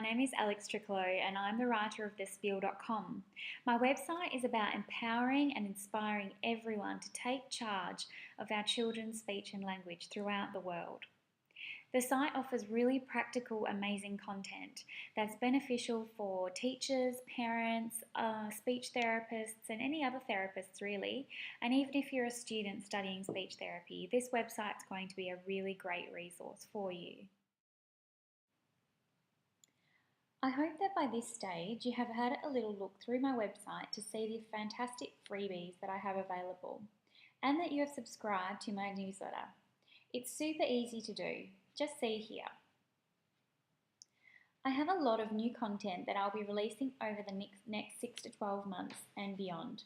name is Alex Tricolo and I'm the writer of SpeeL.com. My website is about empowering and inspiring everyone to take charge of our children's speech and language throughout the world. The site offers really practical, amazing content that's beneficial for teachers, parents, speech therapists, and any other therapists really. And even if you're a student studying speech therapy, this website's going to be a really great resource for you. I hope that by this stage you have had a little look through my website to see the fantastic freebies that I have available and that you have subscribed to my newsletter. It's super easy to do, just see here. I have a lot of new content that I'll be releasing over the next 6 to 12 months and beyond,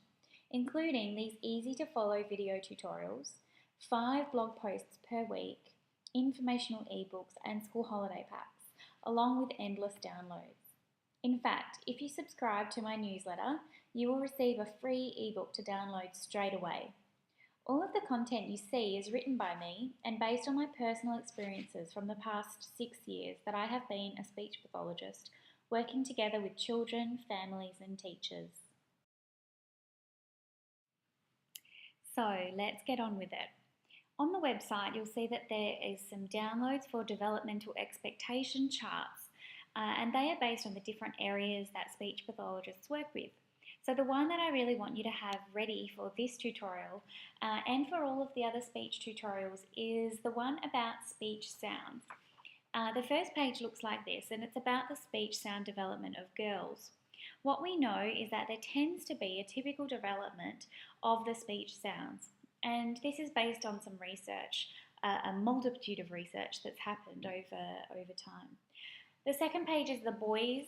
including these easy to follow video tutorials, 5 blog posts per week, informational ebooks and school holiday packs, along with endless downloads. In fact, if you subscribe to my newsletter, you will receive a free ebook to download straight away. All of the content you see is written by me and based on my personal experiences from the past 6 years that I have been a speech pathologist, working together with children, families and teachers. So let's get on with it. On the website, you'll see that there is some downloads for developmental expectation charts, and they are based on the different areas that speech pathologists work with. So the one that I really want you to have ready for this tutorial and for all of the other speech tutorials is the one about speech sounds. The first page looks like this, and it's about the speech sound development of girls. What we know is that there tends to be a typical development of the speech sounds. And this is based on some research, a multitude of research that's happened over time. The second page is the boys'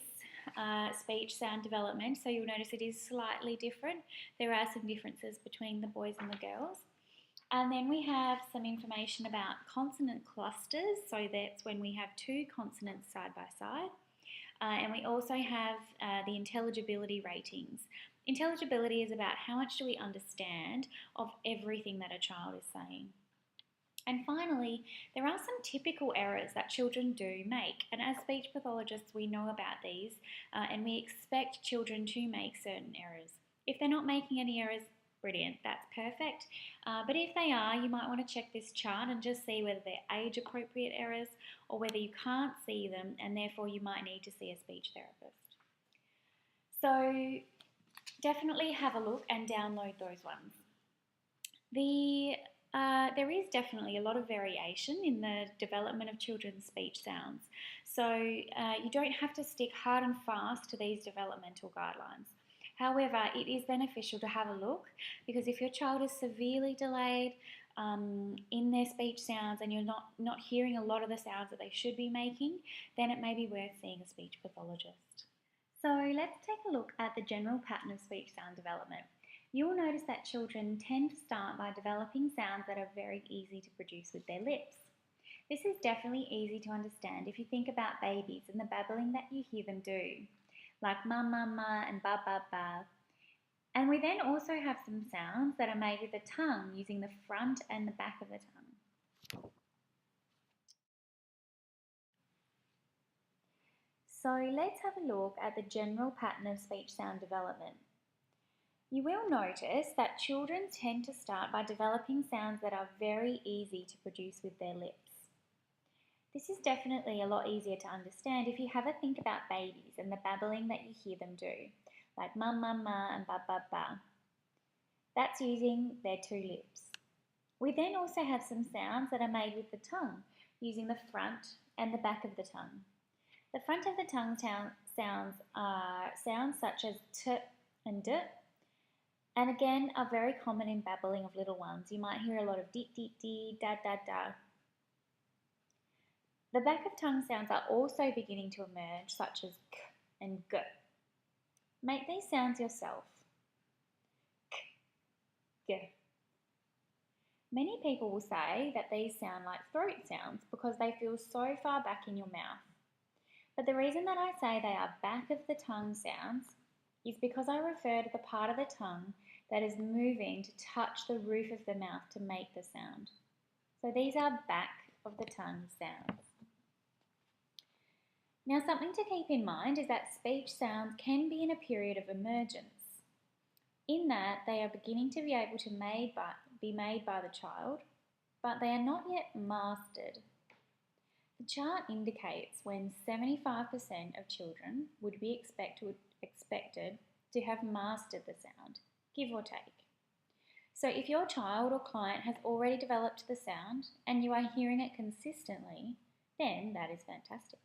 speech sound development, so you'll notice it is slightly different. There are some differences between the boys and the girls. And then we have some information about consonant clusters, so that's when we have 2 consonants side by side. And we also have the intelligibility ratings. Intelligibility is about how much do we understand of everything that a child is saying. And finally, there are some typical errors that children do make, and as speech pathologists we know about these and we expect children to make certain errors. If they're not making any errors, brilliant, that's perfect. But if they are, you might want to check this chart and just see whether they're age-appropriate errors or whether you can't see them and therefore you might need to see a speech therapist. So definitely have a look and download those ones. There is definitely a lot of variation in the development of children's speech sounds. So you don't have to stick hard and fast to these developmental guidelines. However, it is beneficial to have a look because if your child is severely delayed in their speech sounds and you're not hearing a lot of the sounds that they should be making, then it may be worth seeing a speech pathologist. So let's take a look at the general pattern of speech sound development. You will notice that children tend to start by developing sounds that are very easy to produce with their lips. This is definitely easy to understand if you think about babies and the babbling that you hear them do, like ma ma ma and ba ba ba. And we then also have some sounds that are made with the tongue using the front and the back of the tongue. So let's have a look at the general pattern of speech sound development. You will notice that children tend to start by developing sounds that are very easy to produce with their lips. This is definitely a lot easier to understand if you have a think about babies and the babbling that you hear them do, like ma ma ma and ba ba ba. That's using their 2 lips. We then also have some sounds that are made with the tongue, using the front and the back of the tongue. The front of the tongue sounds are sounds such as t and d, and again are very common in babbling of little ones. You might hear a lot of dee dee dee, da da da. The back of tongue sounds are also beginning to emerge, such as k and g. Make these sounds yourself. K, g. Many people will say that these sound like throat sounds because they feel so far back in your mouth. But the reason that I say they are back of the tongue sounds is because I refer to the part of the tongue that is moving to touch the roof of the mouth to make the sound. So these are back of the tongue sounds. Now, something to keep in mind is that speech sounds can be in a period of emergence, in that they are beginning to be able to be made by the child, but they are not yet mastered. The chart indicates when 75% of children would be expected to have mastered the sound, give or take. So if your child or client has already developed the sound and you are hearing it consistently, then that is fantastic.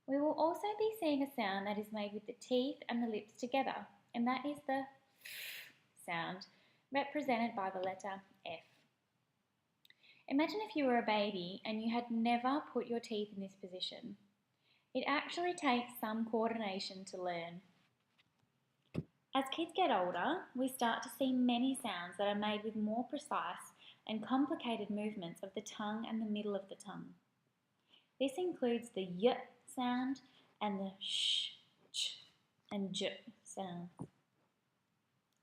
We will also be seeing a sound that is made with the teeth and the lips together, and that is the sound, represented by the letter F. Imagine if you were a baby and you had never put your teeth in this position. It actually takes some coordination to learn. As kids get older, we start to see many sounds that are made with more precise and complicated movements of the tongue and the middle of the tongue. This includes the y sound and the sh, ch, and j sounds.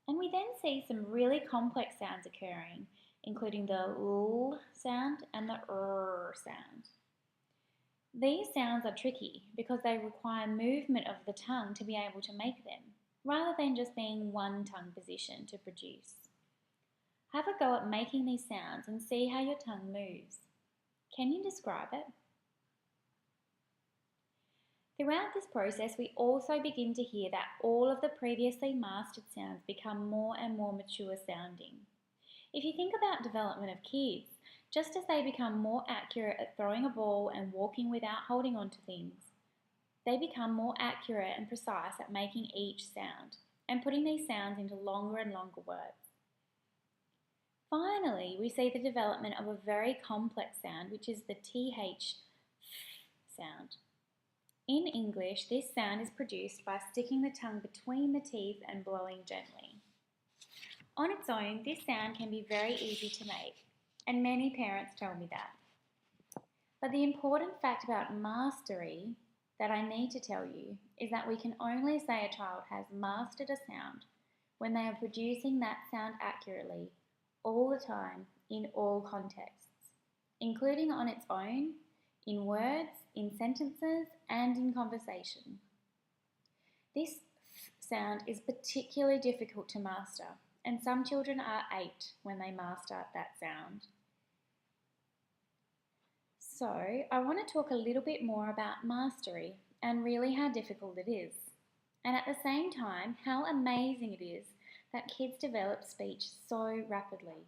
And we then see some really complex sounds occurring, including the l sound and the r sound. These sounds are tricky because they require movement of the tongue to be able to make them, rather than just being one tongue position to produce. Have a go at making these sounds and see how your tongue moves. Can you describe it? Throughout this process, we also begin to hear that all of the previously mastered sounds become more and more mature sounding. If you think about development of kids, just as they become more accurate at throwing a ball and walking without holding on to things, they become more accurate and precise at making each sound and putting these sounds into longer and longer words. Finally, we see the development of a very complex sound, which is the TH sound. In English, this sound is produced by sticking the tongue between the teeth and blowing gently. On its own, this sound can be very easy to make, and many parents tell me that. But the important fact about mastery that I need to tell you is that we can only say a child has mastered a sound when they are producing that sound accurately all the time in all contexts, including on its own, in words, in sentences, and in conversation. This sound is particularly difficult to master, and some children are 8 when they master that sound. So, I want to talk a little bit more about mastery and really how difficult it is, and at the same time, how amazing it is that kids develop speech so rapidly.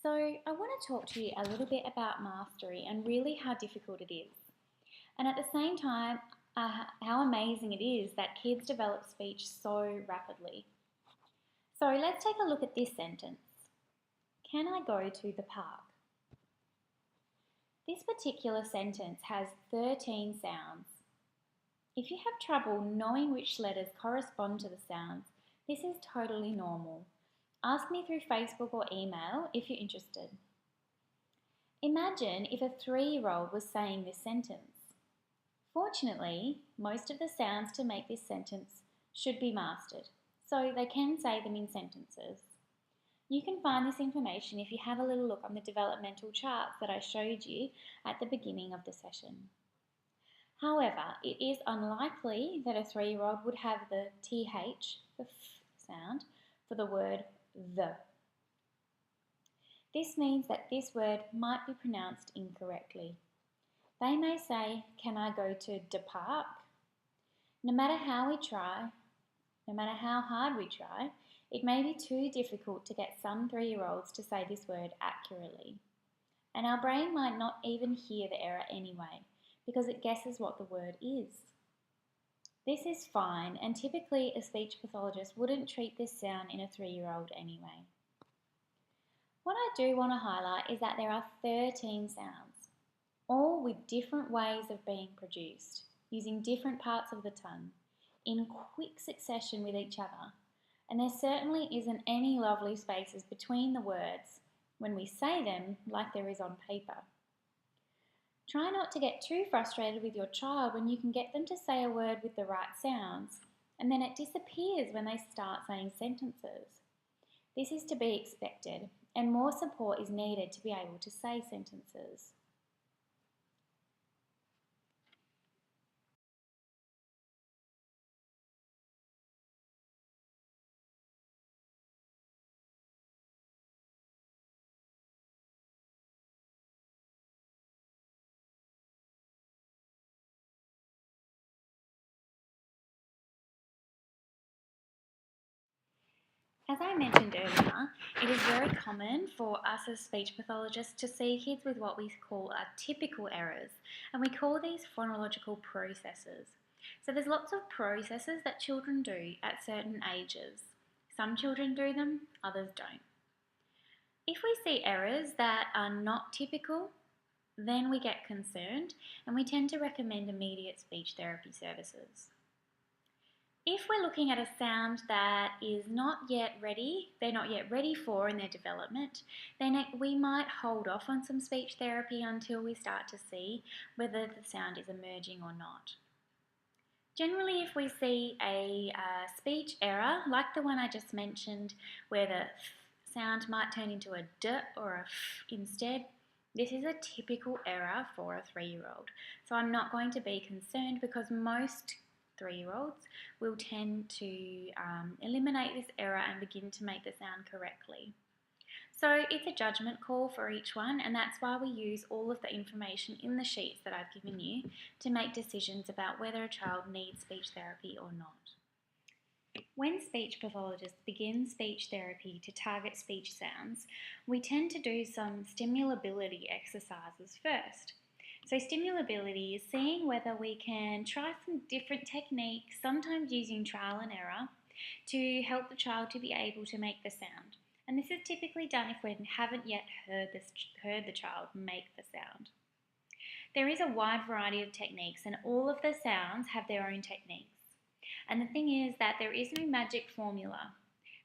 So I want to talk to you a little bit about mastery and really how difficult it is. And at the same time, how amazing it is that kids develop speech so rapidly. So let's take a look at this sentence. Can I go to the park? This particular sentence has 13 sounds. If you have trouble knowing which letters correspond to the sounds, this is totally normal. Ask me through Facebook or email if you're interested. Imagine if a 3-year-old was saying this sentence. Fortunately, most of the sounds to make this sentence should be mastered, so they can say them in sentences. You can find this information if you have a little look on the developmental charts that I showed you at the beginning of the session. However, it is unlikely that a 3-year-old would have the TH, the F sound, for the word the. This means that this word might be pronounced incorrectly. They may say, can I go to the park? No matter how we try, no matter how hard we try, it may be too difficult to get some 3-year-olds to say this word accurately. And our brain might not even hear the error anyway, because it guesses what the word is. This is fine, and typically a speech pathologist wouldn't treat this sound in a 3-year-old anyway. What I do want to highlight is that there are 13 sounds, all with different ways of being produced, using different parts of the tongue, in quick succession with each other, and there certainly isn't any lovely spaces between the words when we say them like there is on paper. Try not to get too frustrated with your child when you can get them to say a word with the right sounds, and then it disappears when they start saying sentences. This is to be expected, and more support is needed to be able to say sentences. As I mentioned earlier, it is very common for us as speech pathologists to see kids with what we call typical errors, and we call these phonological processes. So there's lots of processes that children do at certain ages. Some children do them, others don't. If we see errors that are not typical, then we get concerned and we tend to recommend immediate speech therapy services. If we're looking at a sound that is not yet ready, they're not yet ready for in their development, then we might hold off on some speech therapy until we start to see whether the sound is emerging or not. Generally, if we see a speech error, like the one I just mentioned, where the sound might turn into a d or a f instead, this is a typical error for a 3-year-old. So I'm not going to be concerned because most 3-year-olds will tend to eliminate this error and begin to make the sound correctly. So it's a judgment call for each one, and that's why we use all of the information in the sheets that I've given you to make decisions about whether a child needs speech therapy or not. When speech pathologists begin speech therapy to target speech sounds, we tend to do some stimulability exercises first. So stimulability is seeing whether we can try some different techniques, sometimes using trial and error, to help the child to be able to make the sound. And this is typically done if we haven't yet heard the child make the sound. There is a wide variety of techniques, and all of the sounds have their own techniques. And the thing is that there is no magic formula.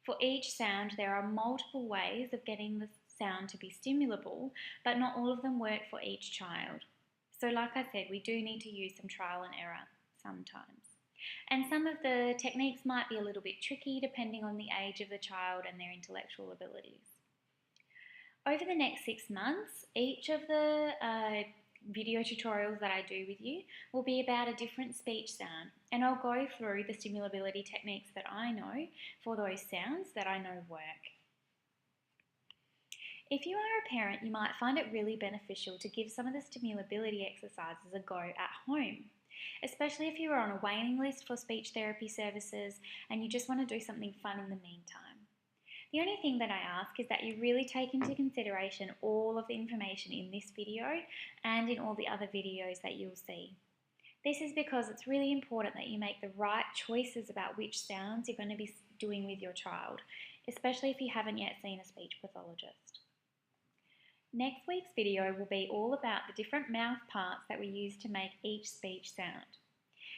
For each sound, there are multiple ways of getting the sound to be stimulable, but not all of them work for each child. So like I said, we do need to use some trial and error sometimes. And some of the techniques might be a little bit tricky depending on the age of the child and their intellectual abilities. Over the next 6 months, each of the video tutorials that I do with you will be about a different speech sound, and I'll go through the stimulability techniques that I know for those sounds that I know work. If you are a parent, you might find it really beneficial to give some of the stimulability exercises a go at home, especially if you are on a waiting list for speech therapy services and you just want to do something fun in the meantime. The only thing that I ask is that you really take into consideration all of the information in this video and in all the other videos that you'll see. This is because it's really important that you make the right choices about which sounds you're going to be doing with your child, especially if you haven't yet seen a speech pathologist. Next week's video will be all about the different mouth parts that we use to make each speech sound.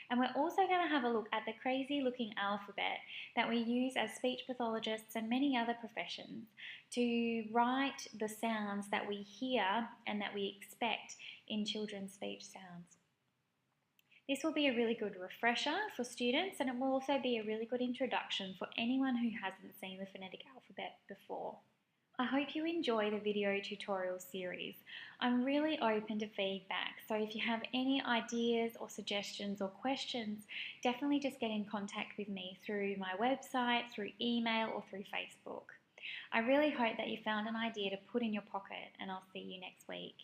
And we're also going to have a look at the crazy looking alphabet that we use as speech pathologists and many other professions to write the sounds that we hear and that we expect in children's speech sounds. This will be a really good refresher for students, and it will also be a really good introduction for anyone who hasn't seen the phonetic alphabet before. I hope you enjoy the video tutorial series. I'm really open to feedback, so if you have any ideas or suggestions or questions, definitely just get in contact with me through my website, through email or through Facebook. I really hope that you found an idea to put in your pocket, and I'll see you next week.